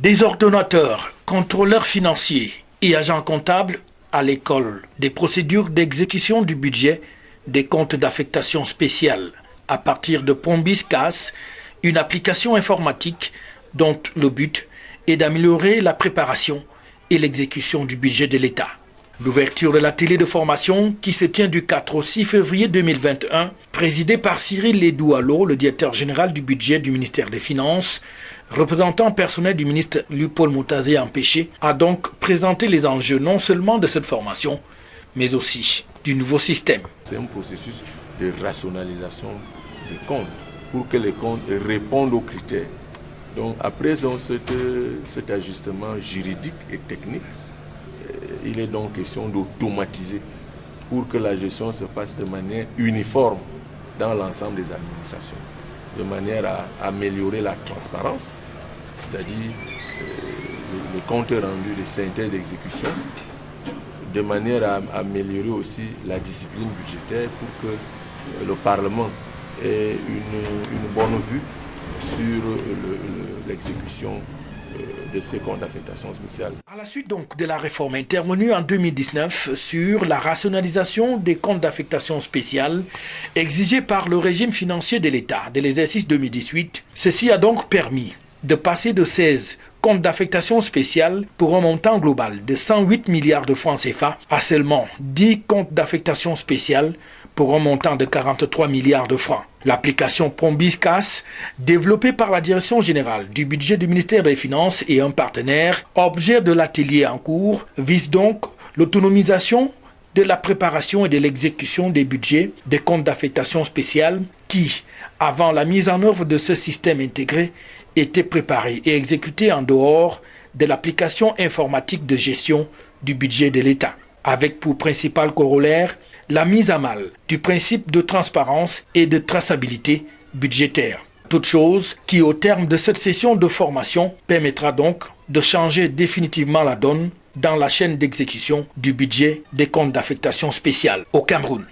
Des ordonnateurs, contrôleurs financiers et agents comptables à l'école des procédures d'exécution du budget des comptes d'affectation spéciale à partir de Pombis-CAS, une application informatique dont le but est d'améliorer la préparation et l'exécution du budget de l'État. L'ouverture de l'atelier de formation qui se tient du 4 au 6 février 2021, présidé par Cyril Ledoualo, le directeur général du budget du ministère des Finances, représentant personnel du ministre Luc-Paul Moutazé empêché, a donc présenté les enjeux non seulement de cette formation, mais aussi du nouveau système. C'est un processus de rationalisation des comptes pour que les comptes répondent aux critères. Donc après cet ajustement juridique et technique, il est donc question d'automatiser pour que la gestion se passe de manière uniforme dans l'ensemble des administrations, de manière à améliorer la transparence, c'est-à-dire les comptes rendus, les synthèses d'exécution, de manière à améliorer aussi la discipline budgétaire pour que le Parlement ait une bonne vue sur l'exécution de ces comptes d'affectation spéciale. À la suite donc de la réforme intervenue en 2019 sur la rationalisation des comptes d'affectation spéciale exigée par le régime financier de l'État de l'exercice 2018, ceci a donc permis de passer de 16 comptes d'affectation spéciale pour un montant global de 108 milliards de francs CFA à seulement 10 comptes d'affectation spéciale pour un montant de 43 milliards de francs. L'application Pombis-CAS, développée par la Direction générale du budget du ministère des Finances et un partenaire, objet de l'atelier en cours, vise donc l'autonomisation de la préparation et de l'exécution des budgets des comptes d'affectation spéciale qui, avant la mise en œuvre de ce système intégré, étaient préparés et exécutés en dehors de l'application informatique de gestion du budget de l'État, avec pour principal corollaire la mise à mal du principe de transparence et de traçabilité budgétaire. Toute chose qui, au terme de cette session de formation, permettra donc de changer définitivement la donne dans la chaîne d'exécution du budget des comptes d'affectation spéciale au Cameroun.